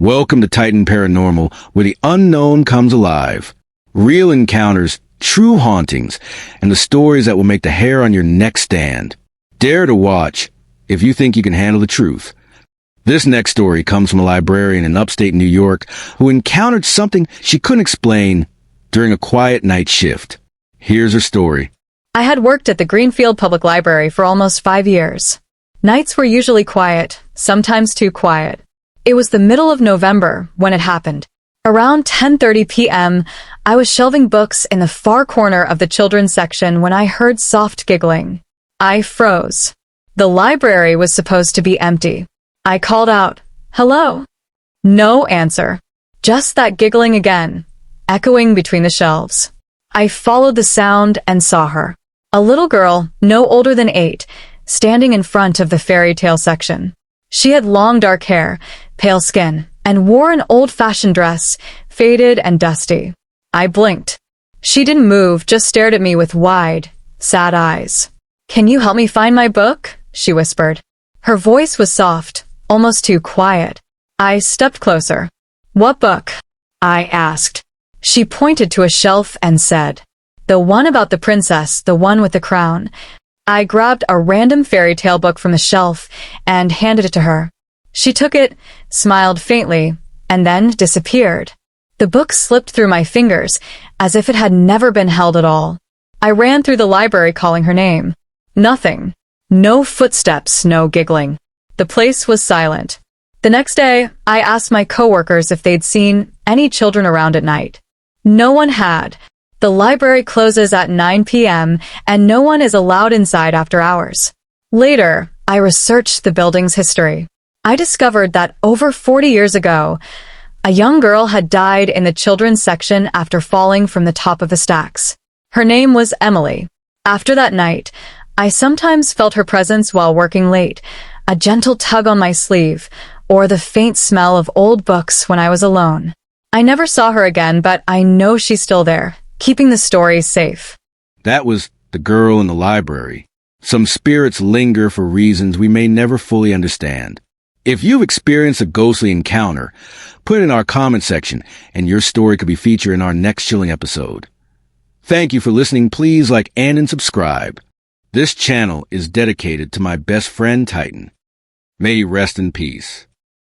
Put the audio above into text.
Welcome to Titan Paranormal, where the unknown comes alive. Real encounters, true hauntings, and the stories that will make the hair on your neck stand. Dare to watch if you think you can handle the truth. This next story comes from a librarian in upstate New York who encountered something she couldn't explain during a quiet night shift. Here's her story. I had worked at the Greenfield Public Library for almost 5 years. Nights were usually quiet, sometimes too quiet. It was the middle of November when it happened. Around 10:30 p.m., I was shelving books in the far corner of the children's section when I heard soft giggling. I froze. The library was supposed to be empty. I called out, "Hello?" No answer. Just that giggling again, echoing between the shelves. I followed the sound and saw her. A little girl, no older than 8, standing in front of the fairy tale section. She had long dark hair, pale skin, and wore an old-fashioned dress, faded and dusty. I blinked. She didn't move, just stared at me with wide, sad eyes. "Can you help me find my book?" she whispered. Her voice was soft, almost too quiet. I stepped closer. "What book?" I asked. She pointed to a shelf and said, "The one about the princess, the one with the crown." I grabbed a random fairy tale book from the shelf and handed it to her. She took it, smiled faintly, and then disappeared. The book slipped through my fingers as if it had never been held at all. I ran through the library calling her name. Nothing. No footsteps, no giggling. The place was silent. The next day, I asked my coworkers if they'd seen any children around at night. No one had. The library closes at 9 p.m., and no one is allowed inside after hours. Later, I researched the building's history. I discovered that over 40 years ago, a young girl had died in the children's section after falling from the top of the stacks. Her name was Emily. After that night, I sometimes felt her presence while working late, a gentle tug on my sleeve, or the faint smell of old books when I was alone. I never saw her again, but I know she's still there, keeping the story safe. That was the girl in the library. Some spirits linger for reasons we may never fully understand. If you've experienced a ghostly encounter, put it in our comment section, and your story could be featured in our next chilling episode. Thank you for listening. Please like and subscribe. This channel is dedicated to my best friend Titan. May he rest in peace.